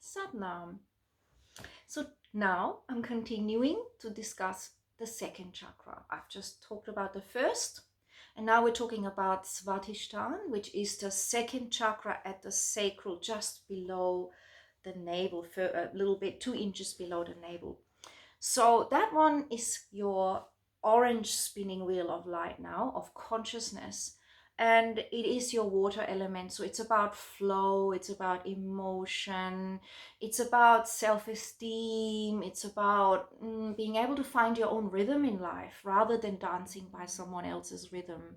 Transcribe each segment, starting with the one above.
Satnam. So now I'm continuing to discuss the second chakra. I've just talked about the first, and now we're talking about Svatisthana, which is the second chakra at the sacral, just below the navel, for a little bit, 2 inches below the navel. So that one is your orange spinning wheel of light now, of consciousness. And it is your water element. So it's about flow, it's about emotion, it's about self-esteem, it's about being able to find your own rhythm in life rather than dancing by someone else's rhythm.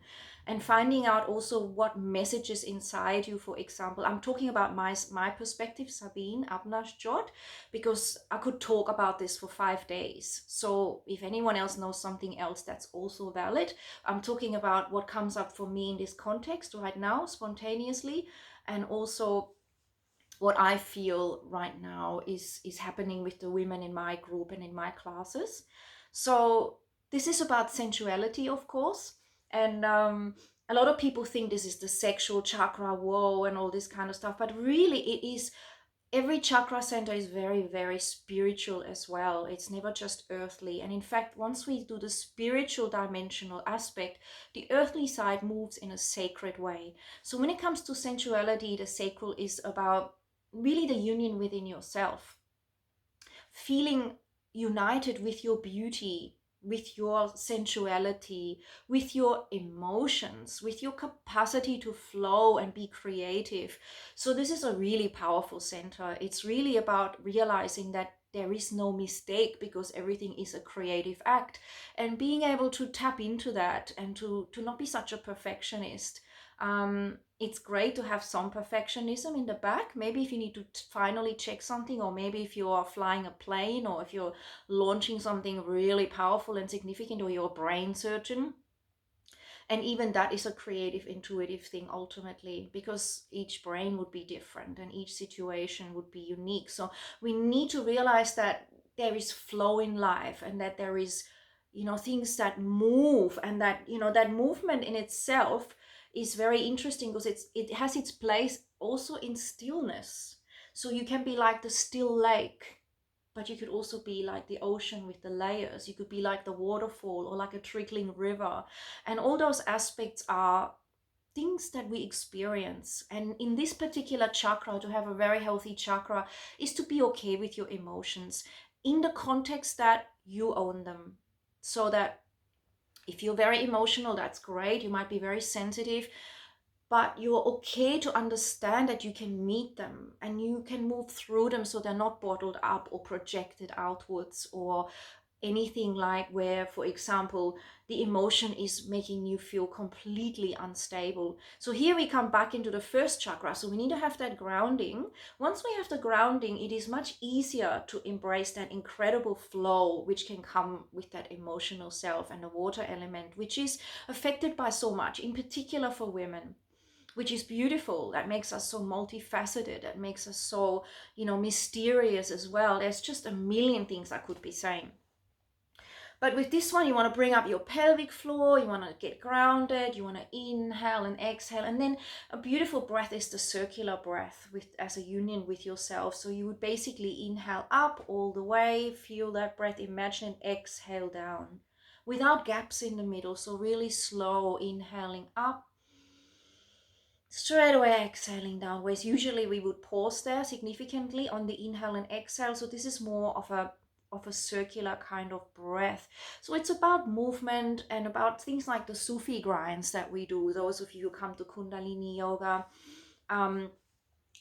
And finding out also what messages inside you, for example. I'm talking about my perspective, Sabine Abnash-Jot, because I could talk about this for 5 days. So if anyone else knows something else, that's also valid. I'm talking about what comes up for me in this context right now, spontaneously, and also what I feel right now is happening with the women in my group and in my classes. So this is about sensuality, of course, and a lot of people think this is the sexual chakra, whoa, and all this kind of stuff, but really it is. Every chakra center is very, very spiritual as well. It's never just earthly. And in fact, once we do the spiritual dimensional aspect, the earthly side moves in a sacred way. So when it comes to sensuality, the sacral is about really the union within yourself, feeling united with your beauty, with your sensuality, with your emotions, with your capacity to flow and be creative. So this is a really powerful center. It's really about realizing that there is no mistake because everything is a creative act, and being able to tap into that and to not be such a perfectionist. It's great to have some perfectionism in the back. Maybe if you need to finally check something, or maybe if you are flying a plane, or if you're launching something really powerful and significant, or you're a brain surgeon. And even that is a creative, intuitive thing ultimately, because each brain would be different and each situation would be unique. So we need to realize that there is flow in life, and that there is, things that move, and that, that movement in itself is very interesting because it has its place also in stillness. So you can be like the still lake, but you could also be like the ocean with the layers. You could be like the waterfall, or like a trickling river. And all those aspects are things that we experience. And in this particular chakra, to have a very healthy chakra is to be okay with your emotions in the context that you own them. So that if you're very emotional, that's great. You might be very sensitive, but you're okay to understand that you can meet them and you can move through them, so they're not bottled up or projected outwards, or anything like where, for example, the emotion is making you feel completely unstable. So here we come back into the first chakra. So we need to have that grounding. Once we have the grounding, it is much easier to embrace that incredible flow which can come with that emotional self, and the water element, which is affected by so much, in particular for women, which is beautiful. That makes us so multifaceted. That makes us so, mysterious as well. There's just a million things I could be saying. But with this one, you want to bring up your pelvic floor, you want to get grounded, you want to inhale and exhale. And then a beautiful breath is the circular breath, as a union with yourself. So you would basically inhale up all the way, feel that breath, imagine, and exhale down without gaps in the middle. So really slow, inhaling up, straight away exhaling downwards. Usually we would pause there significantly on the inhale and exhale. So this is more of a circular kind of breath. So it's about movement and about things like the Sufi grinds that we do. Those of you who come to Kundalini yoga,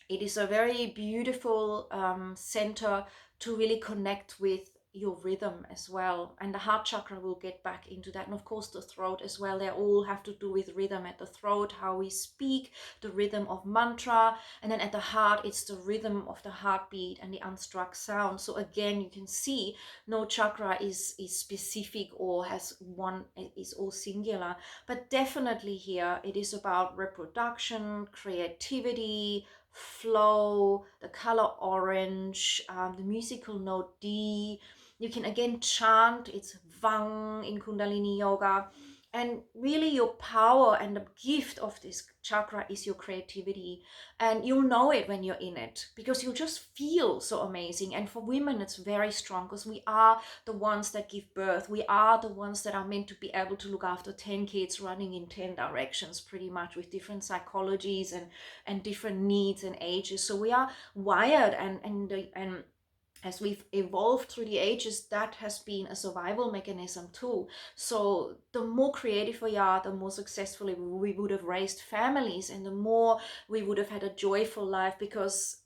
it is a very beautiful center to really connect with your rhythm as well. And the heart chakra will get back into that. And of course the throat as well. They all have to do with rhythm at the throat, how we speak, the rhythm of mantra. And then at the heart, it's the rhythm of the heartbeat and the unstruck sound. So again, you can see no chakra is specific or has one, is all singular. But definitely here, it is about reproduction, creativity, flow, the color orange, the musical note D. You can again chant, it's Vang in Kundalini yoga. And really your power and the gift of this chakra is your creativity. And you'll know it when you're in it, because you'll just feel so amazing. And for women, it's very strong, because we are the ones that give birth. We are the ones that are meant to be able to look after 10 kids running in 10 directions, pretty much, with different psychologies and different needs and ages. So we are wired, and as we've evolved through the ages, that has been a survival mechanism too. So the more creative we are, the more successfully we would have raised families, and the more we would have had a joyful life, because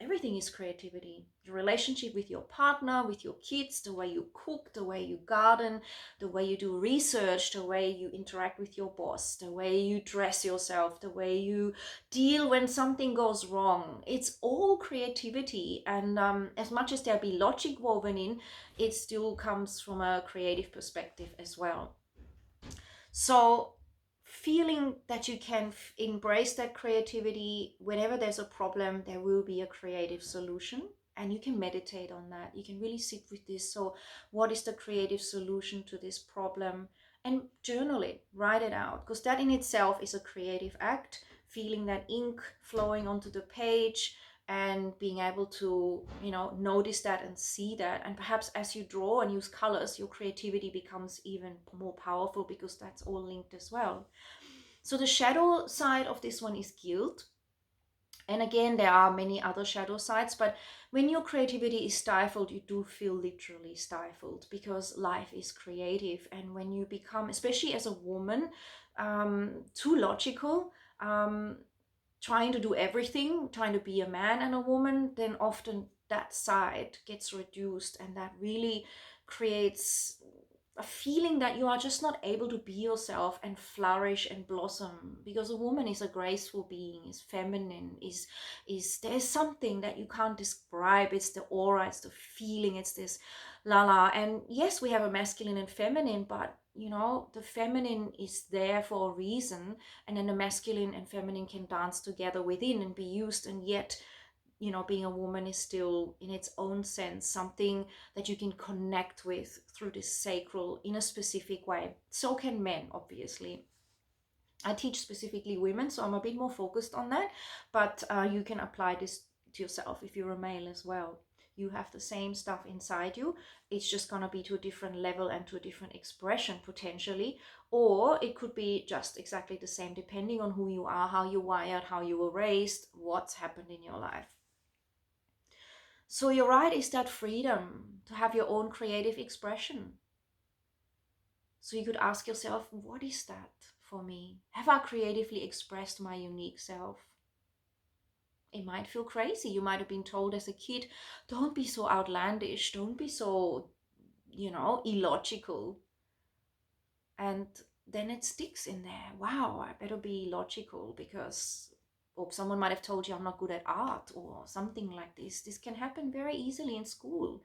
everything is creativity. The relationship with your partner, with your kids, the way you cook, the way you garden, the way you do research, the way you interact with your boss, the way you dress yourself, the way you deal when something goes wrong. It's all creativity. And as much as there be logic woven in, it still comes from a creative perspective as well. So feeling that you can embrace that creativity, whenever there's a problem, there will be a creative solution. And you can meditate on that. You can really sit with this. So what is the creative solution to this problem? And journal it, write it out, because that in itself is a creative act. Feeling that ink flowing onto the page, and being able to, notice that and see that. And perhaps as you draw and use colors, your creativity becomes even more powerful, because that's all linked as well. So the shadow side of this one is guilt. And again, there are many other shadow sides, but when your creativity is stifled, you do feel literally stifled, because life is creative. And when you become, especially as a woman, too logical, trying to do everything, trying to be a man and a woman, then often that side gets reduced, and that really creates a feeling that you are just not able to be yourself and flourish and blossom, because a woman is a graceful being, is feminine, is there's something that you can't describe. It's the aura, it's the feeling, it's this la. And yes, we have a masculine and feminine, but the feminine is there for a reason, and then the masculine and feminine can dance together within and be used. And yet, being a woman is still, in its own sense, something that you can connect with through this sacral in a specific way. So can men, obviously. I teach specifically women, so I'm a bit more focused on that, but you can apply this to yourself if you're a male as well. You have the same stuff inside you. It's just going to be to a different level and to a different expression potentially. Or it could be just exactly the same, depending on who you are, how you're wired, how you were raised, what's happened in your life. So your right is that freedom to have your own creative expression. So you could ask yourself, what is that for me? Have I creatively expressed my unique self? It might feel crazy. You might have been told as a kid, don't be so outlandish, don't be so, illogical. And then it sticks in there. Wow, I better be logical, because, or someone might have told you I'm not good at art or something like this. This can happen very easily in school.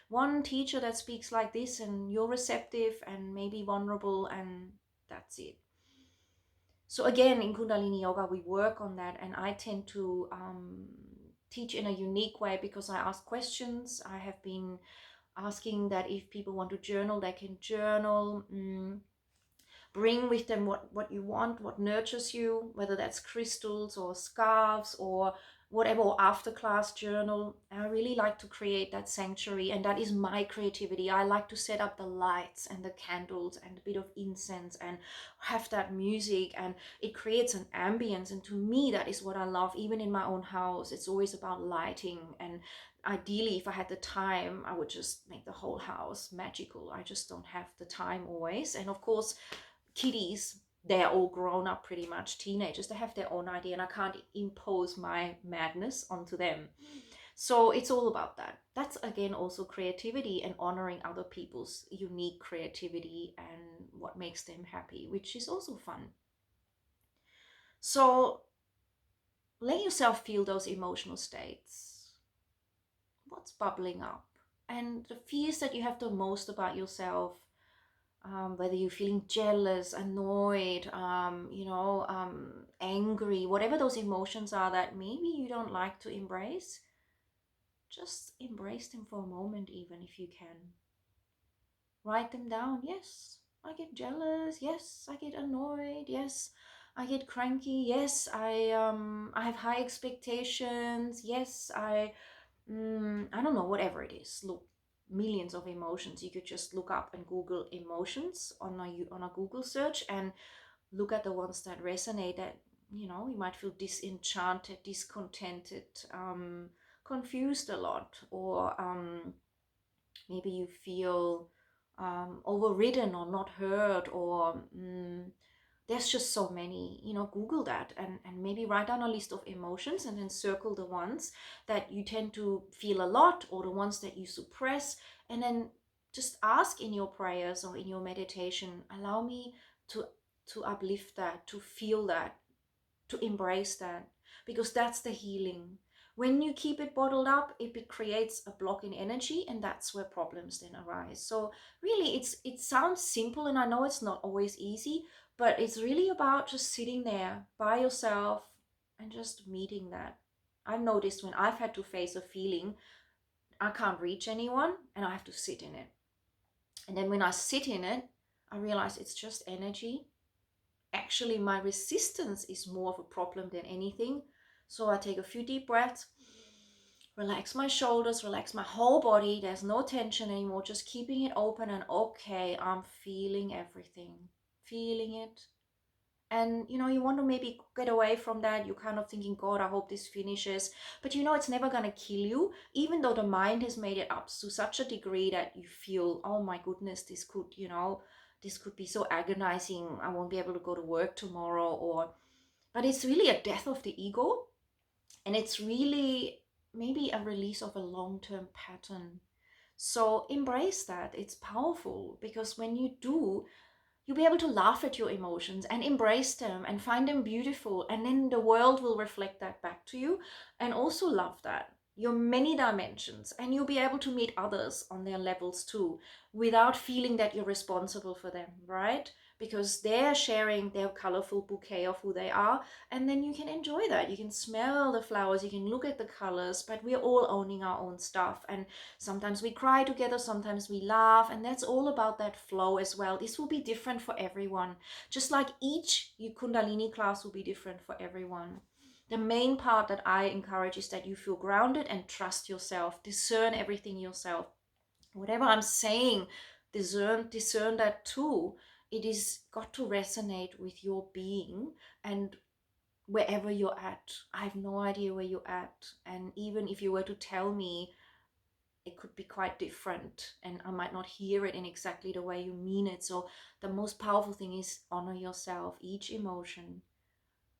One teacher that speaks like this, and you're receptive and maybe vulnerable, and that's it. So again, in Kundalini Yoga, we work on that, and I tend to teach in a unique way, because I ask questions. I have been asking that if people want to journal, they can journal. Bring with them what you want, what nurtures you, whether that's crystals or scarves or whatever, or after class journal. I really like to create that sanctuary, and that is my creativity. I like to set up the lights and the candles and a bit of incense and have that music, and it creates an ambience. And to me, that is what I love. Even in my own house, it's always about lighting, and ideally, if I had the time, I would just make the whole house magical. I just don't have the time always. And of course, kiddies, they're all grown up, pretty much teenagers, they have their own idea, and I can't impose my madness onto them. So it's all about that. That's again also creativity, and honoring other people's unique creativity and what makes them happy, which is also fun. So let yourself feel those emotional states. What's bubbling up? And the fears that you have the most about yourself, whether you're feeling jealous, annoyed, angry, whatever those emotions are that maybe you don't like to embrace, just embrace them for a moment, even if you can. Write them down, yes. I get jealous. Yes, I get annoyed. Yes, I get cranky. Yes, I have high expectations. Yes, I don't know, whatever it is. Look, millions of emotions. You could just look up and Google emotions on a Google search and look at the ones that resonate. That, you might feel disenchanted, discontented, confused a lot, or maybe you feel overridden or not heard, or there's just so many. Google that, and maybe write down a list of emotions, and then circle the ones that you tend to feel a lot, or the ones that you suppress, and then just ask in your prayers or in your meditation, allow me to uplift that, to feel that, to embrace that, because that's the healing. When you keep it bottled up, it creates a block in energy, and that's where problems then arise. So really, it sounds simple, and I know it's not always easy, but it's really about just sitting there by yourself and just meeting that. I've noticed when I've had to face a feeling, I can't reach anyone, and I have to sit in it. And then when I sit in it, I realize it's just energy. Actually, my resistance is more of a problem than anything. So I take a few deep breaths, relax my shoulders, relax my whole body. There's no tension anymore, just keeping it open. And okay, I'm feeling everything, feeling it. And you want to maybe get away from that. You're kind of thinking, God, I hope this finishes. But it's never going to kill you, even though the mind has made it up to such a degree that you feel, oh my goodness, this could be so agonizing. I won't be able to go to work tomorrow. But it's really a death of the ego. And it's really maybe a release of a long-term pattern. So embrace that. It's powerful, because when you do, you'll be able to laugh at your emotions and embrace them and find them beautiful. And then the world will reflect that back to you and also love that. Your many dimensions, and you'll be able to meet others on their levels too, without feeling that you're responsible for them, right? Because they're sharing their colorful bouquet of who they are, and then you can enjoy that. You can smell the flowers, you can look at the colors, but we're all owning our own stuff. And sometimes we cry together, sometimes we laugh, and that's all about that flow as well. This will be different for everyone. Just like each Kundalini class will be different for everyone. The main part that I encourage is that you feel grounded and trust yourself, discern everything yourself. Whatever I'm saying, discern that too. It is got to resonate with your being, and wherever you're at. I have no idea where you're at. And even if you were to tell me, it could be quite different, and I might not hear it in exactly the way you mean it. So the most powerful thing is honor yourself, each emotion.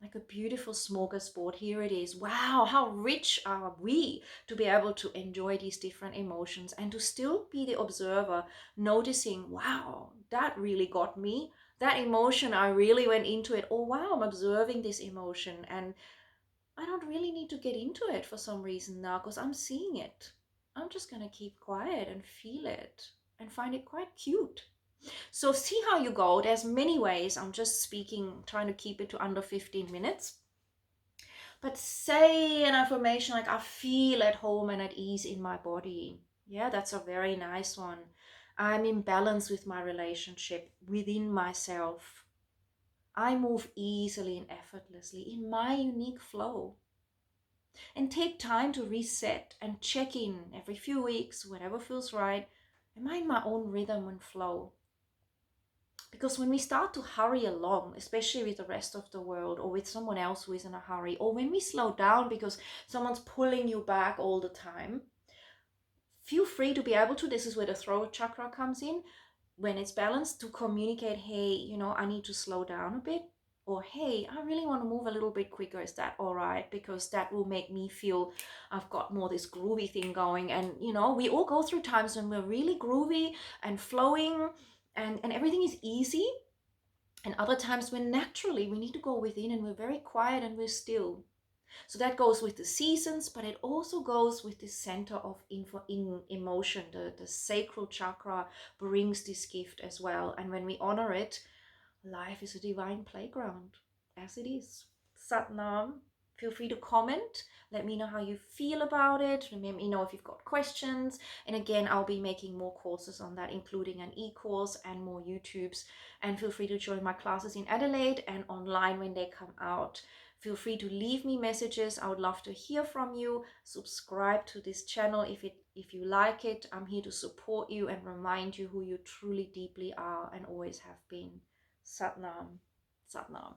Like a beautiful smorgasbord, here it is. Wow, how rich are we to be able to enjoy these different emotions and to still be the observer, noticing, wow, that really got me. That emotion, I really went into it. Oh, wow, I'm observing this emotion, and I don't really need to get into it for some reason now, because I'm seeing it. I'm just going to keep quiet and feel it and find it quite cute. So see how you go. There's many ways. I'm just speaking, trying to keep it to under 15 minutes. But say an affirmation like, I feel at home and at ease in my body. Yeah, that's a very nice one. I'm in balance with my relationship within myself. I move easily and effortlessly in my unique flow. And take time to reset and check in every few weeks, whatever feels right. Am I in my own rhythm and flow? Because when we start to hurry along, especially with the rest of the world or with someone else who is in a hurry, or when we slow down because someone's pulling you back all the time, feel free to be able to, this is where the throat chakra comes in, when it's balanced, to communicate, hey, I need to slow down a bit. Or, hey, I really want to move a little bit quicker. Is that all right? Because that will make me feel I've got more this groovy thing going. And, we all go through times when we're really groovy and flowing and everything is easy. And other times when naturally we need to go within and we're very quiet and we're still. So that goes with the seasons, but it also goes with the center of in emotion. The sacral chakra brings this gift as well. And when we honor it, life is a divine playground, as it is. Sat Nam. Feel free to comment. Let me know how you feel about it. Let me know if you've got questions. And again, I'll be making more courses on that, including an e-course and more YouTubes. And feel free to join my classes in Adelaide and online when they come out. Feel free to leave me messages. I would love to hear from you. Subscribe to this channel if you like it. I'm here to support you and remind you who you truly deeply are and always have been. Sat Nam. Sat Nam.